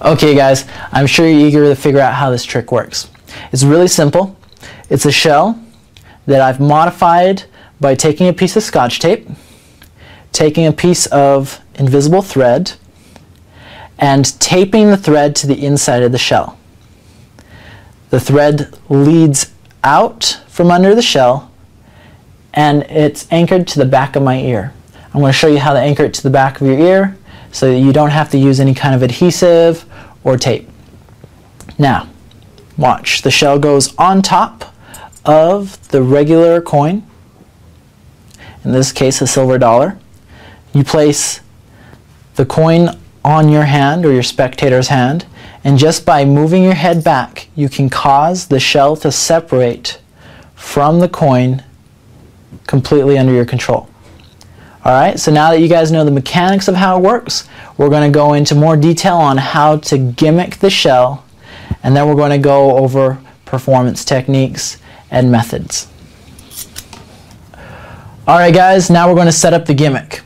Okay guys, I'm sure you're eager to figure out how this trick works. It's really simple. It's a shell that I've modified by taking a piece of Scotch tape, taking a piece of invisible thread, and taping the thread to the inside of the shell. The thread leads out from under the shell and it's anchored to the back of my ear. I'm going to show you how to anchor it to the back of your ear so that you don't have to use any kind of adhesive or tape. Now, watch. The shell goes on top of the regular coin, in this case a silver dollar. You place the coin on your hand or your spectator's hand, and just by moving your head back you can cause the shell to separate from the coin completely under your control. Alright, so now that you guys know the mechanics of how it works, we're going to go into more detail on how to gimmick the shell, and then we're going to go over performance techniques and methods. Alright guys, now we're going to set up the gimmick.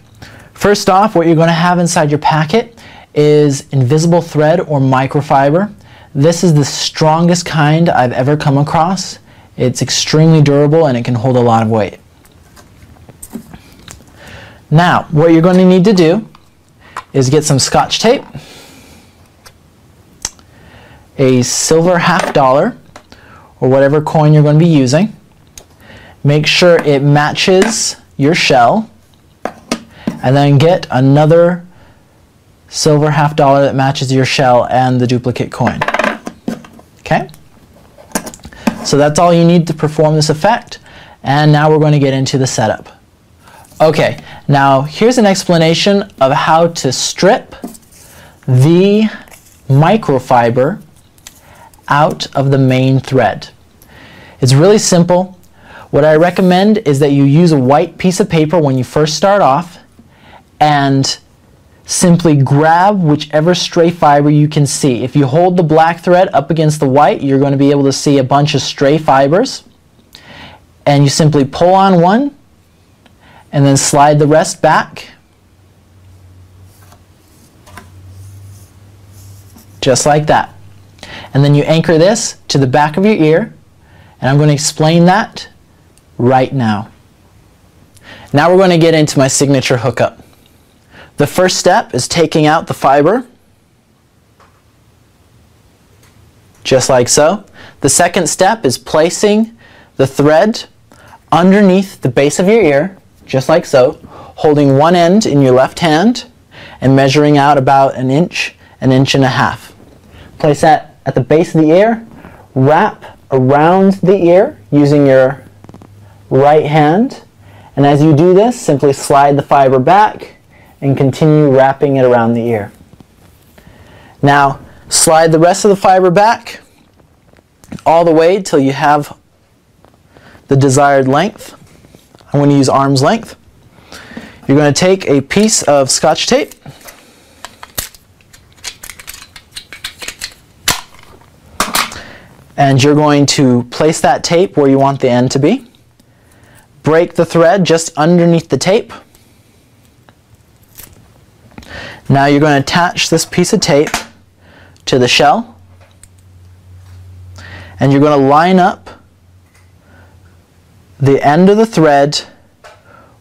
First off, what you're going to have inside your packet is invisible thread or microfiber. This is the strongest kind I've ever come across. It's extremely durable and it can hold a lot of weight. Now, what you're going to need to do is get some Scotch tape, a silver $50 or whatever coin you're going to be using. Make sure it matches your shell, and then get another silver $50 that matches your shell and the duplicate coin. Okay? So that's all you need to perform this effect, and now we're going to get into the setup. Okay, now here's an explanation of how to strip the microfiber out of the main thread. It's really simple. What I recommend is that you use a white piece of paper when you first start off and simply grab whichever stray fiber you can see. If you hold the black thread up against the white, you're going to be able to see a bunch of stray fibers, and you simply pull on one and then slide the rest back, just like that. And then you anchor this to the back of your ear, and I'm going to explain that right now. Now we're going to get into my signature hookup. The first step is taking out the fiber, just like so. The second step is placing the thread underneath the base of your ear, just like so, holding one end in your left hand and measuring out about an inch and a half. Place that at the base of the ear, wrap around the ear using your right hand, and as you do this, simply slide the fiber back and continue wrapping it around the ear. Now, slide the rest of the fiber back all the way till you have the desired length. I'm going to use arm's length. You're going to take a piece of Scotch tape and you're going to place that tape where you want the end to be. Break the thread just underneath the tape. Now you're going to attach this piece of tape to the shell, and you're going to line up the end of the thread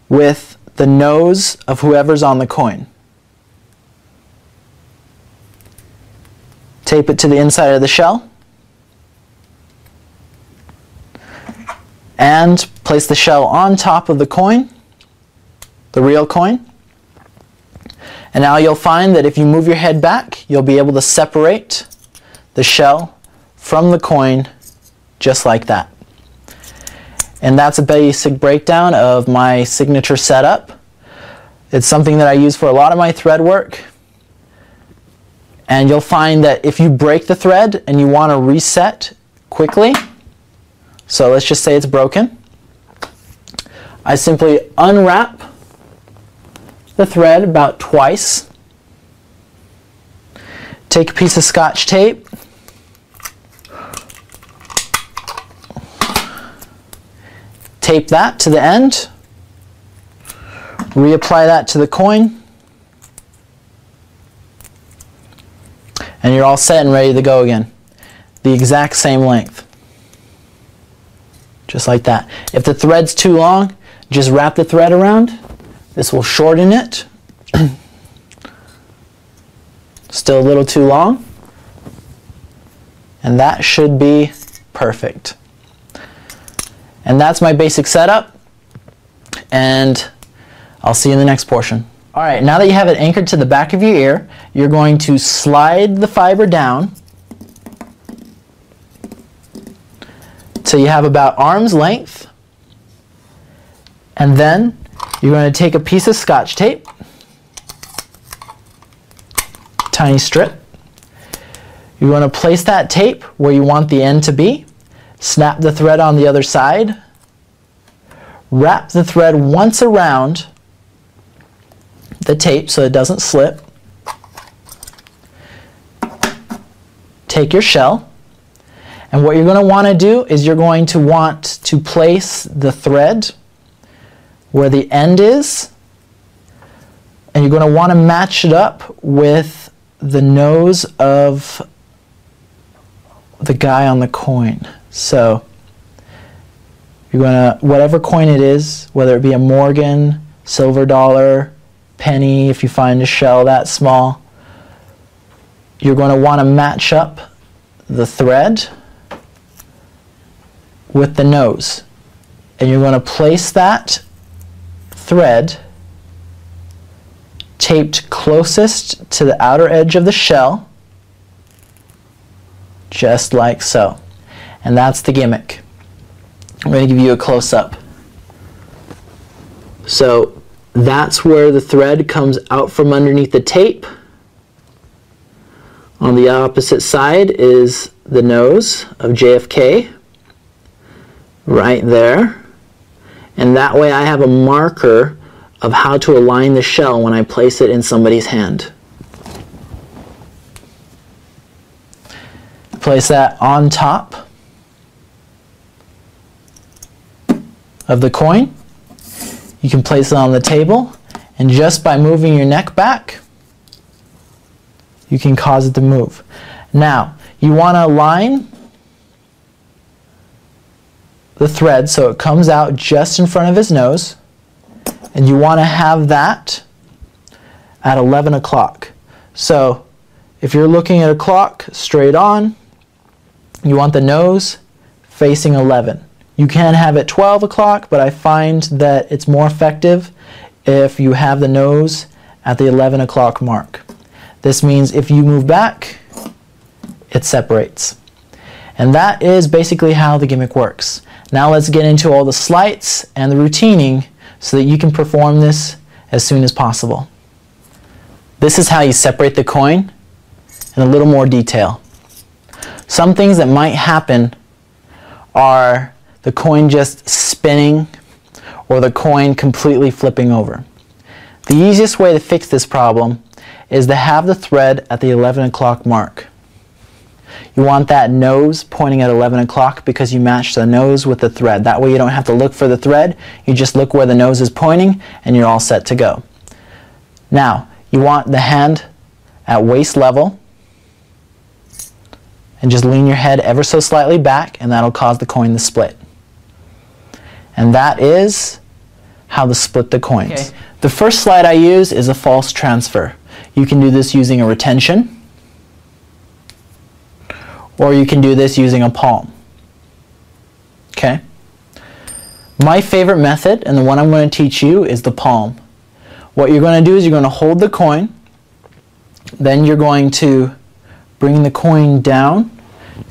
with the nose of whoever's on the coin. Tape it to the inside of the shell, and place the shell on top of the coin, the real coin. And now you'll find that if you move your head back, you'll be able to separate the shell from the coin just like that. And that's a basic breakdown of my signature setup. It's something that I use for a lot of my thread work. And you'll find that if you break the thread and you want to reset quickly, so let's just say it's broken, I simply unwrap the thread about twice, take a piece of Scotch tape, tape that to the end, reapply that to the coin, and and you're all set and ready to go again. The exact same length. Just like that. If the thread's too long, just wrap the thread around. This will shorten it. Still a little too long. And that should be perfect. And that's my basic setup. And I'll see you in the next portion. Alright, now that you have it anchored to the back of your ear, you're going to slide the fiber down till you have about arm's length. And then you're going to take a piece of Scotch tape, tiny strip. You're going to place that tape where you want the end to be, snap the thread on the other side, wrap the thread once around the tape so it doesn't slip. Take your shell, and what you're going to want to do is you're going to want to place the thread where the end is, and you're going to want to match it up with the nose of the guy on the coin. So you're going to, whatever coin it is, whether it be a Morgan, silver dollar, penny, if you find a shell that small, you're going to want to match up the thread with the nose. And you're going to place that thread taped closest to the outer edge of the shell, just like so. And that's the gimmick. I'm going to give you a close-up. So that's where the thread comes out from underneath the tape. On the opposite side is the nose of JFK, right there. And that way I have a marker of how to align the shell when I place it in somebody's hand. Place that on top of the coin. You can place it on the table, and just by moving your neck back, you can cause it to move. Now, you want to align the thread so it comes out just in front of his nose, and you want to have that at 11 o'clock. So if you're looking at a clock straight on, you want the nose facing 11. You can have it 12 o'clock, but I find that it's more effective if you have the nose at the 11 o'clock mark. This means if you move back, it separates. And that is basically how the gimmick works. Now let's get into all the sleights and the routining so that you can perform this as soon as possible. This is how you separate the coin in a little more detail. Some things that might happen are the coin just spinning or the coin completely flipping over. The easiest way to fix this problem is to have the thread at the 11 o'clock mark. You want that nose pointing at 11 o'clock because you match the nose with the thread. That way you don't have to look for the thread, you just look where the nose is pointing and you're all set to go. Now, you want the hand at waist level, and just lean your head ever so slightly back, and that'll cause the coin to split. And that is how to split the coins. Okay. The first slide I use is a false transfer. You can do this using a retention, or you can do this using a palm. Okay? My favorite method, and the one I'm going to teach you, is the palm. What you're going to do is you're going to hold the coin, then you're going to bring the coin down.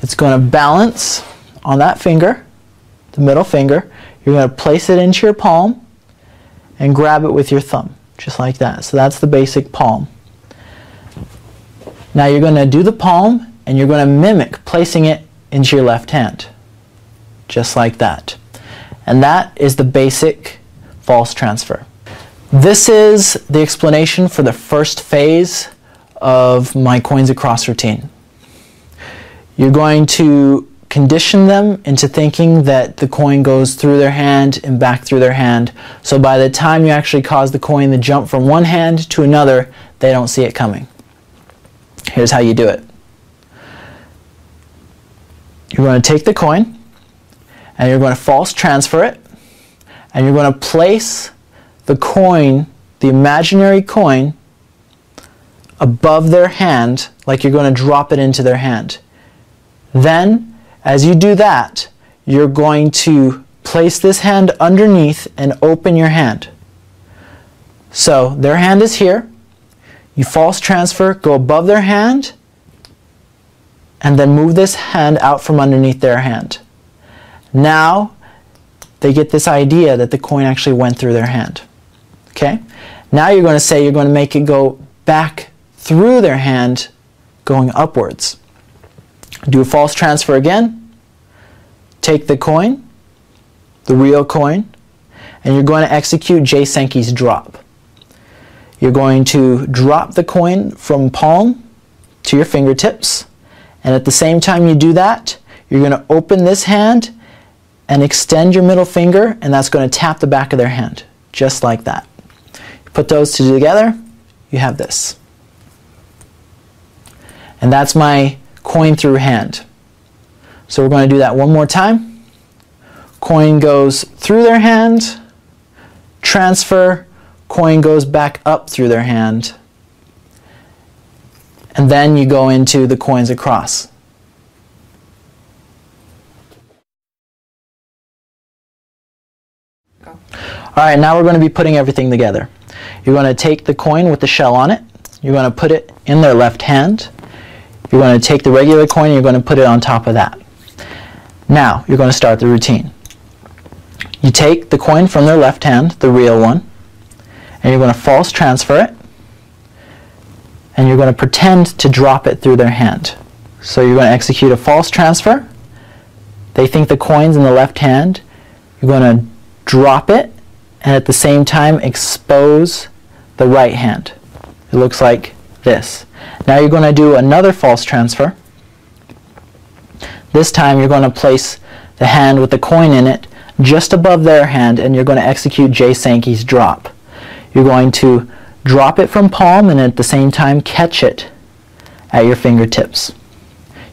It's going to balance on that finger, the middle finger. You're going to place it into your palm and grab it with your thumb, just like that. So that's the basic palm. Now you're going to do the palm, and you're going to mimic placing it into your left hand, just like that. And that is the basic false transfer. This is the explanation for the first phase of my coins across routine. You're going to condition them into thinking that the coin goes through their hand and back through their hand. So by the time you actually cause the coin to jump from one hand to another, they don't see it coming. Here's how you do it. you're going to take the coin and you're going to false transfer it, and you're going to place the coin, the imaginary coin, above their hand, like you're going to drop it into their hand. Then, as you do that, you're going to place this hand underneath and open your hand. So their hand is here. You false transfer, go above their hand, and then move this hand out from underneath their hand. Now they get this idea that the coin actually went through their hand. Okay? Now you're going to say you're going to make it go back through their hand, going upwards. Do a false transfer again. Take the coin, the real coin, and you're going to execute Jay Sankey's drop. You're going to drop the coin from palm to your fingertips, and at the same time you do that, you're going to open this hand and extend your middle finger, and that's going to tap the back of their hand, just like that. You put those two together, you have this. And that's my coin through hand. So we're going to do that one more time. Coin goes through their hand, transfer, coin goes back up through their hand, and then you go into the coins across. Alright, now we're going to be putting everything together. You're going to take the coin with the shell on it, you're going to put it in their left hand, you're going to take the regular coin and you're going to put it on top of that. Now, you're going to start the routine. You take the coin from their left hand, the real one, and you're going to false transfer it, and you're going to pretend to drop it through their hand. So you're going to execute a false transfer. They think the coin's in the left hand. You're going to drop it, and at the same time expose the right hand. It looks like this. Now you're going to do another false transfer. This time you're going to place the hand with the coin in it just above their hand, and you're going to execute Jay Sankey's drop. You're going to drop it from palm and at the same time catch it at your fingertips.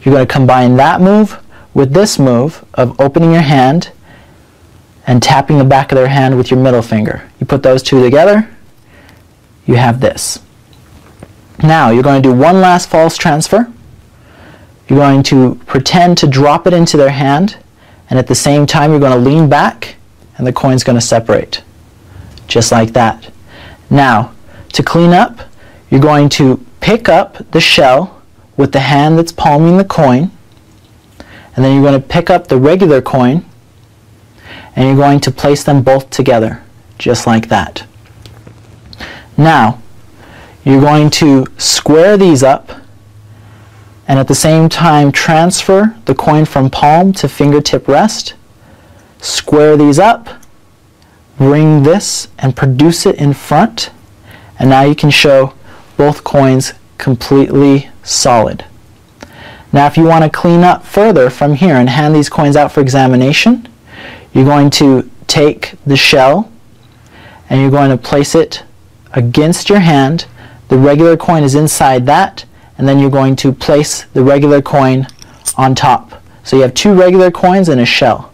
You're going to combine that move with this move of opening your hand and tapping the back of their hand with your middle finger. You put those two together, you have this. Now you're going to do one last false transfer. You're going to pretend to drop it into their hand, and at the same time you're going to lean back and the coin's going to separate. Just like that. Now, to clean up, you're going to pick up the shell with the hand that's palming the coin, and then you're going to pick up the regular coin and you're going to place them both together, just like that. Now, you're going to square these up and at the same time transfer the coin from palm to fingertip rest, square these up, bring this and produce it in front, and now you can show both coins completely solid. Now if you want to clean up further from here and hand these coins out for examination, you're going to take the shell and you're going to place it against your hand. The regular coin is inside that, and then you're going to place the regular coin on top. So you have two regular coins and a shell.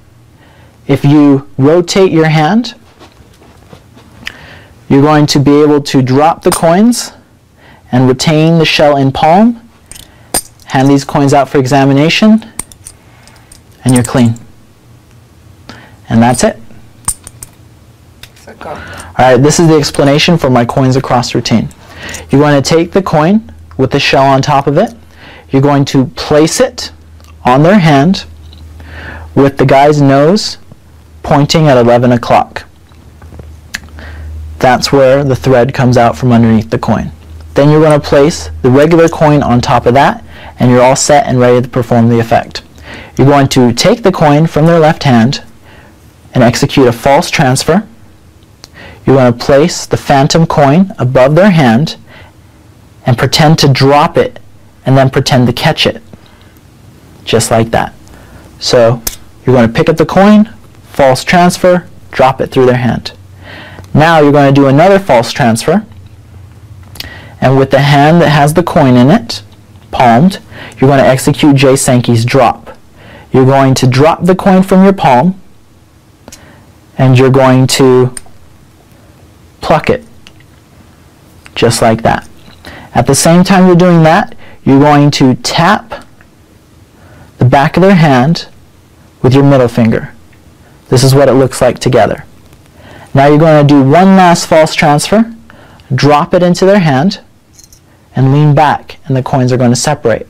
If you rotate your hand, you're going to be able to drop the coins and retain the shell in palm, hand these coins out for examination, and you're clean. And that's it. Alright, this is the explanation for my coins across routine. You're going to take the coin with the shell on top of it. You're going to place it on their hand with the guy's nose pointing at 11 o'clock. That's where the thread comes out from underneath the coin. Then you're going to place the regular coin on top of that, and you're all set and ready to perform the effect. You're going to take the coin from their left hand and execute a false transfer. You're going to place the phantom coin above their hand and pretend to drop it and then pretend to catch it. Just like that. So you're going to pick up the coin, false transfer, drop it through their hand. Now you're going to do another false transfer, and with the hand that has the coin in it, palmed, you're going to execute Jay Sankey's drop. you're going to drop the coin from your palm and you're going to pluck it, just like that. At the same time you're doing that, you're going to tap the back of their hand with your middle finger. This is what it looks like together. Now you're going to do one last false transfer, drop it into their hand, and lean back, and the coins are going to separate.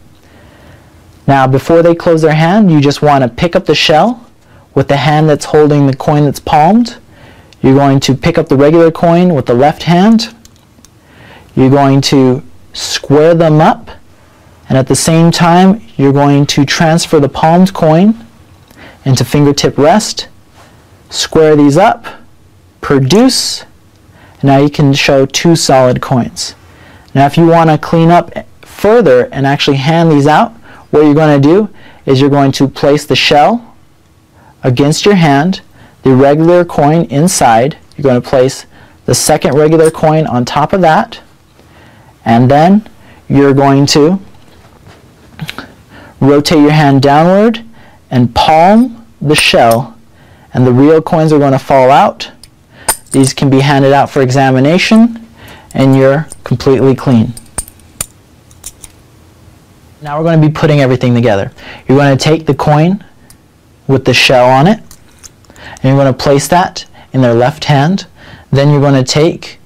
Now before they close their hand, you just want to pick up the shell with the hand that's holding the coin that's palmed. You're going to pick up the regular coin with the left hand. You're going to square them up, and at the same time you're going to transfer the palmed coin into fingertip rest, square these up, produce, and now you can show two solid coins. Now if you want to clean up further and actually hand these out, what you're going to do is you're going to place the shell against your hand, the regular coin inside, you're going to place the second regular coin on top of that, and then you're going to rotate your hand downward and palm the shell, and the real coins are going to fall out. These can be handed out for examination, and you're completely clean. Now we're going to be putting everything together. You're going to take the coin with the shell on it, and you're going to place that in their left hand. Then you're going to take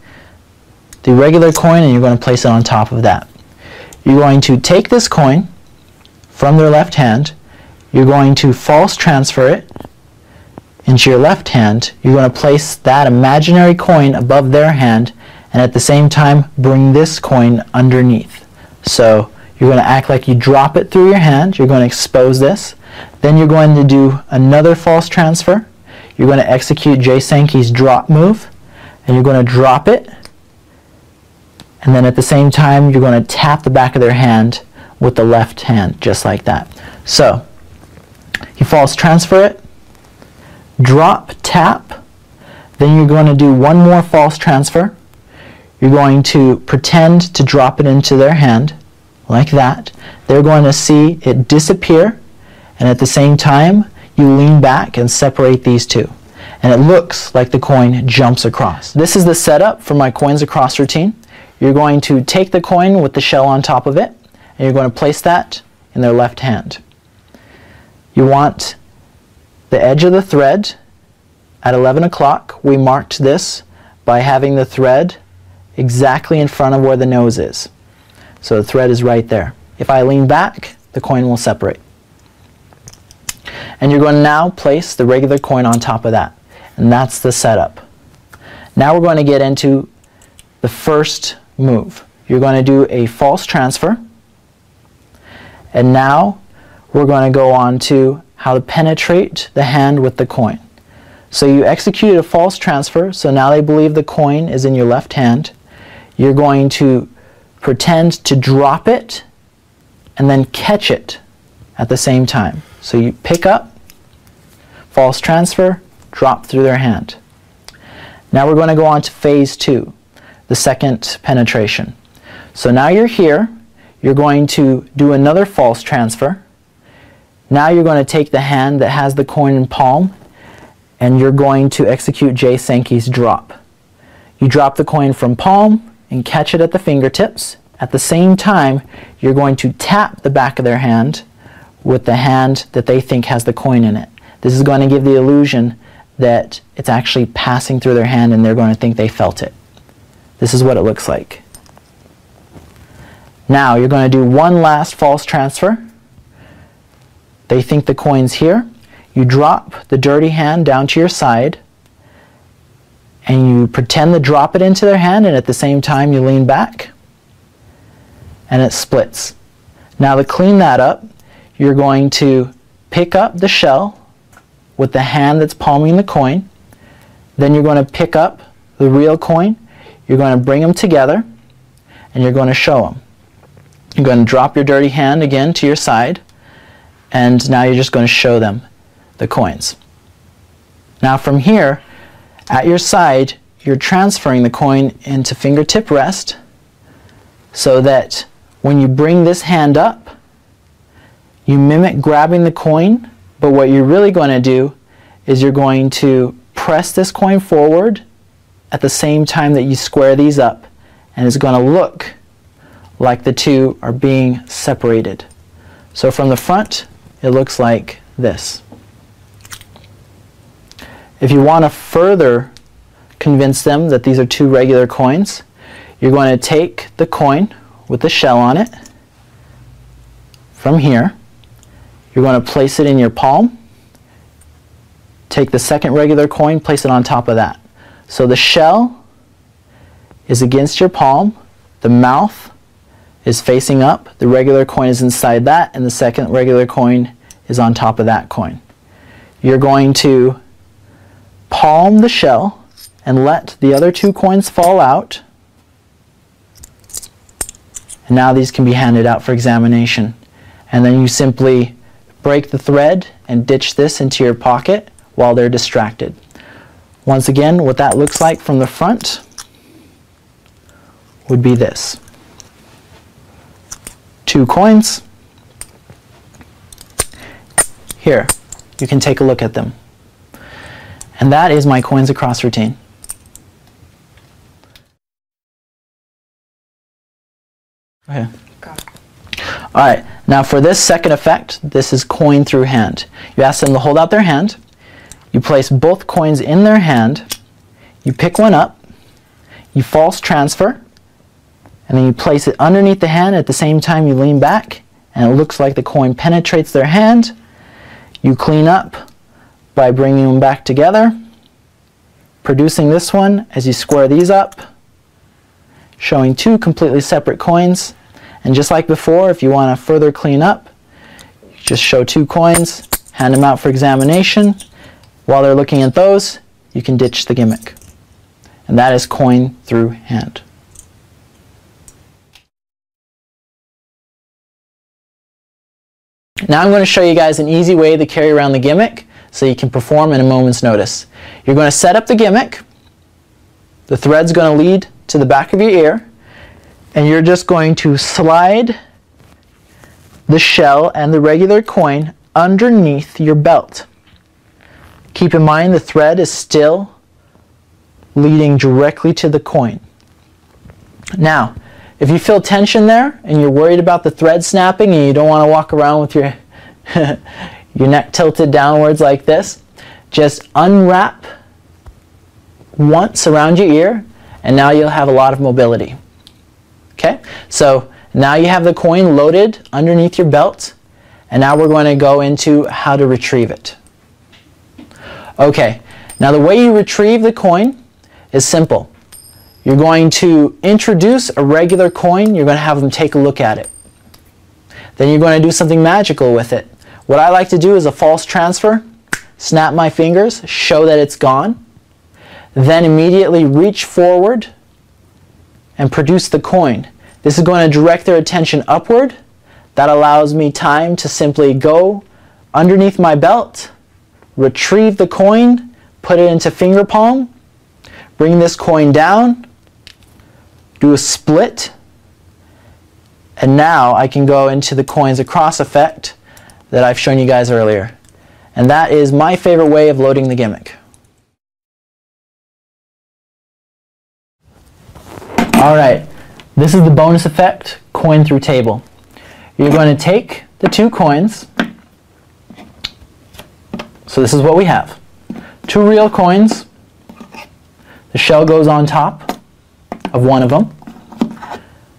the regular coin and you're going to place it on top of that. You're going to take this coin from their left hand, you're going to false transfer it into your left hand. You're going to place that imaginary coin above their hand, and at the same time bring this coin underneath. So you're going to act like you drop it through your hand. You're going to expose this. Then you're going to do another false transfer. You're going to execute Jay Sankey's drop move, and you're going to drop it, and then at the same time you're going to tap the back of their hand with the left hand, just like that. So you false transfer it, drop, tap, then you're going to do one more false transfer. You're going to pretend to drop it into their hand, like that. They're going to see it disappear, and at the same time you lean back and separate these two. And it looks like the coin jumps across. This is the setup for my coins across routine. You're going to take the coin with the shell on top of it, and you're going to place that in their left hand. You want the edge of the thread at 11 o'clock. We marked this by having the thread exactly in front of where the nose is. So the thread is right there. If I lean back, the coin will separate. And you're going to now place the regular coin on top of that. And that's the setup. Now we're going to get into the first move. You're going to do a false transfer. And now we're going to go on to how to penetrate the hand with the coin. So you execute a false transfer, so now they believe the coin is in your left hand. You're going to pretend to drop it and then catch it at the same time. So you pick up, false transfer, drop through their hand. Now we're going to go on to phase 2, the second penetration. So now you're here, you're going to do another false transfer. Now you're going to take the hand that has the coin in palm, and you're going to execute Jay Sankey's drop. You drop the coin from palm and catch it at the fingertips. At the same time, you're going to tap the back of their hand with the hand that they think has the coin in it. This is going to give the illusion that it's actually passing through their hand and they're going to think they felt it. This is what it looks like. Now you're going to do one last false transfer. They think the coin's here. You drop the dirty hand down to your side and you pretend to drop it into their hand, and at the same time you lean back and it splits. Now to clean that up, you're going to pick up the shell with the hand that's palming the coin. Then you're going to pick up the real coin. You're going to bring them together and you're going to show them. You're going to drop your dirty hand again to your side, and now you're just going to show them the coins. Now from here, at your side, you're transferring the coin into fingertip rest so that when you bring this hand up, you mimic grabbing the coin But what you're really going to do is you're going to press this coin forward at the same time that you square these up, and it's going to look like the two are being separated. So from the front, it looks like this. If you want to further convince them that these are two regular coins, you're going to take the coin with the shell on it from here. You're going to place it in your palm. Take the second regular coin, place it on top of that. So the shell is against your palm, the mouth is facing up, the regular coin is inside that, and the second regular coin is on top of that coin. You're going to palm the shell and let the other two coins fall out. And now these can be handed out for examination. And then you simply break the thread and ditch this into your pocket while they're distracted. Once again, what that looks like from the front would be this. Two coins. Here, you can take a look at them. And that is my coins across routine. Okay. Alright, now for this second effect, this is coin through hand. You ask them to hold out their hand, you place both coins in their hand, you pick one up, you false transfer, and then you place it underneath the hand. At the same time you lean back, and it looks like the coin penetrates their hand. You clean up by bringing them back together, producing this one as you square these up, showing two completely separate coins. And just like before, if you want to further clean up, you just show two coins, hand them out for examination. While they're looking at those, you can ditch the gimmick. And that is coin through hand. Now I'm going to show you guys an easy way to carry around the gimmick so you can perform in a moment's notice. You're going to set up the gimmick. The thread's going to lead to the back of your ear. And you're just going to slide the shell and the regular coin underneath your belt. Keep in mind the thread is still leading directly to the coin. Now, if you feel tension there and you're worried about the thread snapping and you don't want to walk around with your, your neck tilted downwards like this, just unwrap once around your ear and now you'll have a lot of mobility. Okay, so now you have the coin loaded underneath your belt, and now we're going to go into how to retrieve it. Okay, now the way you retrieve the coin is simple. You're going to introduce a regular coin, you're going to have them take a look at it. Then you're going to do something magical with it. What I like to do is a false transfer, snap my fingers, show that it's gone, then immediately reach forward and produce the coin. This is going to direct their attention upward. That allows me time to simply go underneath my belt, retrieve the coin, put it into finger palm, bring this coin down, do a split, and now I can go into the coins across effect that I've shown you guys earlier. And that is my favorite way of loading the gimmick. Alright, this is the bonus effect, coin through table. You're going to take the two coins. So this is what we have. Two real coins. The shell goes on top of one of them.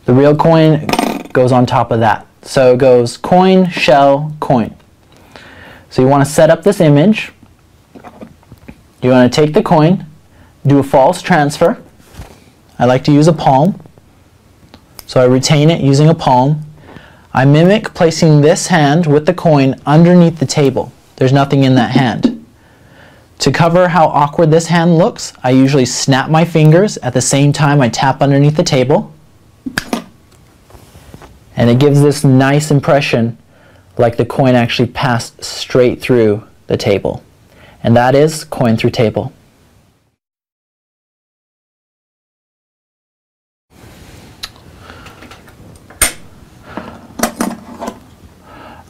The real coin goes on top of that. So it goes coin, shell, coin. So you want to set up this image. You want to take the coin, do a false transfer. I like to use a palm, so I retain it using a palm. I mimic placing this hand with the coin underneath the table. There's nothing in that hand. To cover how awkward this hand looks, I usually snap my fingers at the same time I tap underneath the table. And it gives this nice impression like the coin actually passed straight through the table. And that is coin through table.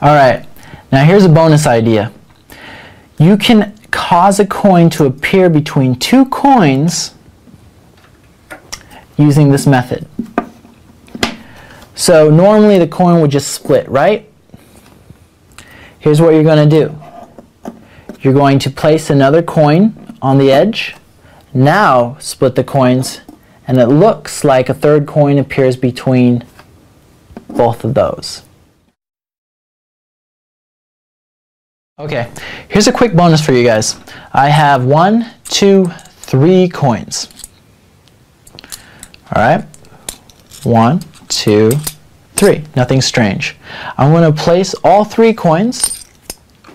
Alright, now here's a bonus idea. You can cause a coin to appear between two coins using this method. So normally the coin would just split, right? Here's what you're going to do. You're going to place another coin on the edge. Now split the coins, and it looks like a third coin appears between both of those. Okay, here's a quick bonus for you guys. I have 1, 2, 3 coins. All right, 1, 2, 3. Nothing strange. I'm going to place all 3 coins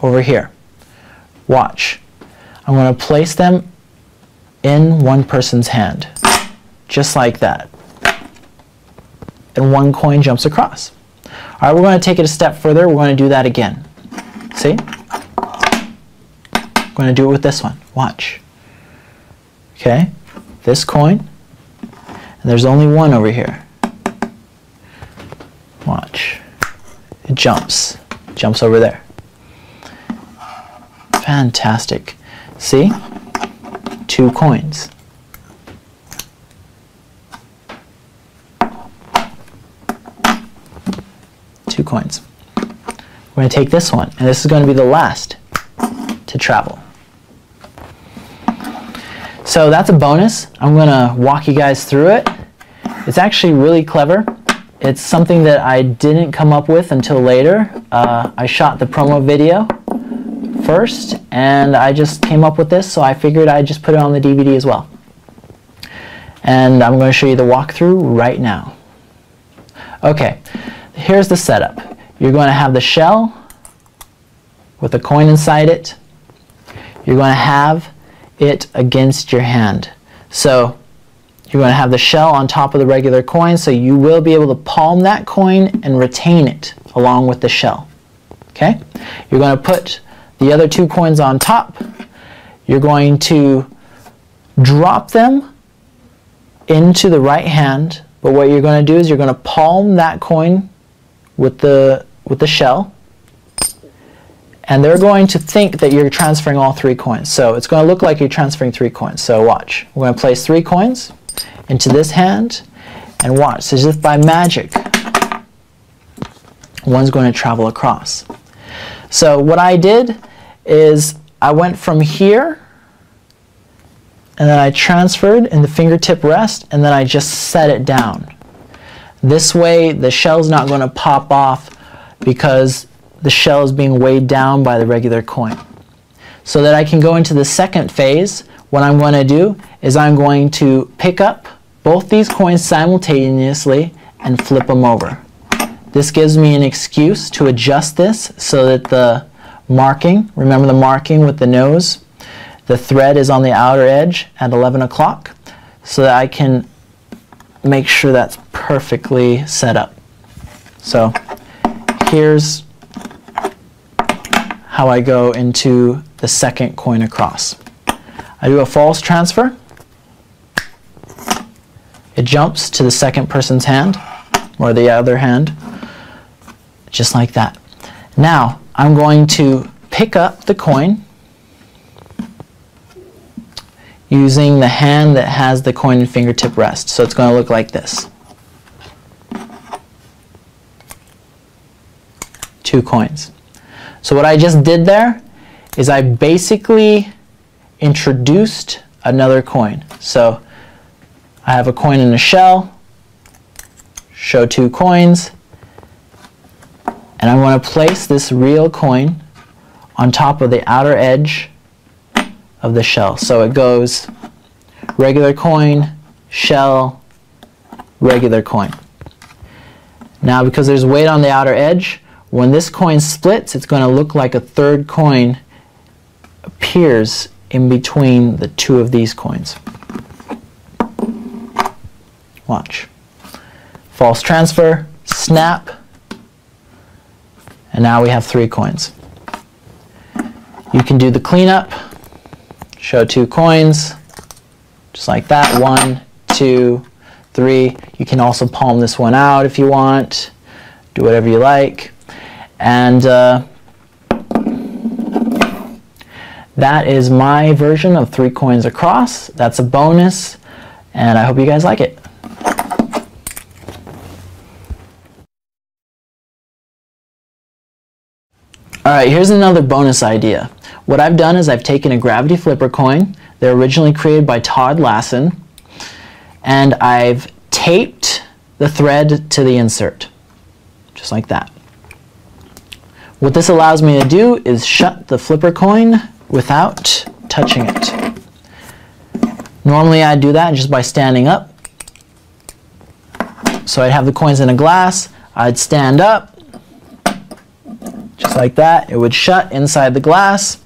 over here. Watch. I'm going to place them in one person's hand, just like that. And one coin jumps across. All right, we're going to take it a step further. We're going to do that again. See? I'm going to do it with this one. Watch. Okay, this coin, and there's only one over here. Watch. It jumps over there. Fantastic. See? 2 coins. Two coins. We're going to take this one, and this is going to be the last to travel. So that's a bonus. I'm going to walk you guys through it. It's actually really clever. It's something that I didn't come up with until later. I shot the promo video first, and I just came up with this, so I figured I'd just put it on the DVD as well. And I'm going to show you the walkthrough right now. Okay, here's the setup. You're going to have the shell with a coin inside it. You're going to have it against your hand. So you're going to have the shell on top of the regular coin, so you will be able to palm that coin and retain it along with the shell. Okay? You're going to put the other 2 coins on top. You're going to drop them into the right hand, but what you're going to do is you're going to palm that coin with the shell, and they're going to think that you're transferring all 3 coins. So it's going to look like you're transferring 3 coins. So watch. We're going to place 3 coins into this hand, and watch. So as if by magic, one's going to travel across. So what I did is I went from here, and then I transferred in the fingertip rest, and then I just set it down. This way the shell's not going to pop off because the shell is being weighed down by the regular coin. So that I can go into the second phase, what I'm going to do is I'm going to pick up both these coins simultaneously and flip them over. This gives me an excuse to adjust this so that the marking, remember the marking with the nose, the thread is on the outer edge at 11 o'clock, so that I can make sure that's perfectly set up. So here's how I go into the second coin across. I do a false transfer. It jumps to the second person's hand, or the other hand, just like that. Now I'm going to pick up the coin using the hand that has the coin and fingertip rest. So it's going to look like this. 2 coins. So what I just did there is I basically introduced another coin. So I have a coin in a shell, show 2 coins, and I'm going to place this real coin on top of the outer edge of the shell. So it goes regular coin, shell, regular coin. Now because there's weight on the outer edge, when this coin splits, it's going to look like a third coin appears in between the 2 of these coins. Watch. False transfer, snap, and now we have 3 coins. You can do the cleanup, show 2 coins, just like that, 1, 2, 3. You can also palm this one out if you want, do whatever you like. And That is my version of 3 coins across. That's a bonus, and I hope you guys like it. Alright, here's another bonus idea. What I've done is I've taken a gravity flipper coin. They're originally created by Todd Lassen, and I've taped the thread to the insert, just like that. What this allows me to do is shut the flipper coin without touching it. Normally I'd do that just by standing up. So I'd have the coins in a glass, I'd stand up, just like that. It would shut inside the glass,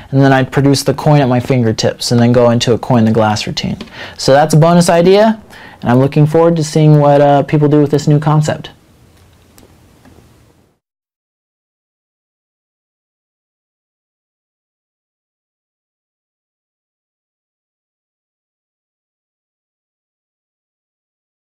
and then I'd produce the coin at my fingertips and then go into a coin the glass routine. So that's a bonus idea, and I'm looking forward to seeing what people do with this new concept.